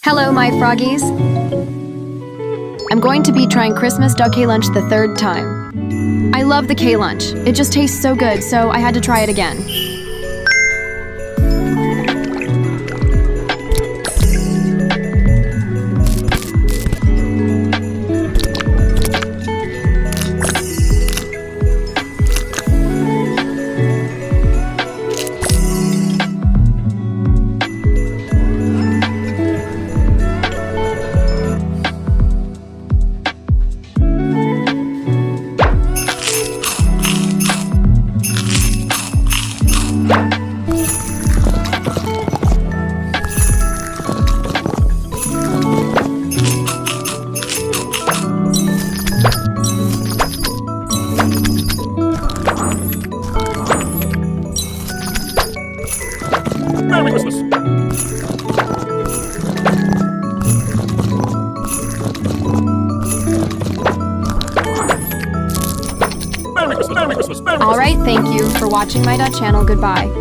Hello, my froggies. I'm going to be trying Christmas 𝚘𝚑𝚛𝚒 the third time. I love the 𝚘𝚑𝚛𝚒. It just tastes so good, so I had to try it again. Merry Christmas! Merry Christmas! Merry Christmas! Merry Christmas! Alright, thank you for watching my channel. Goodbye.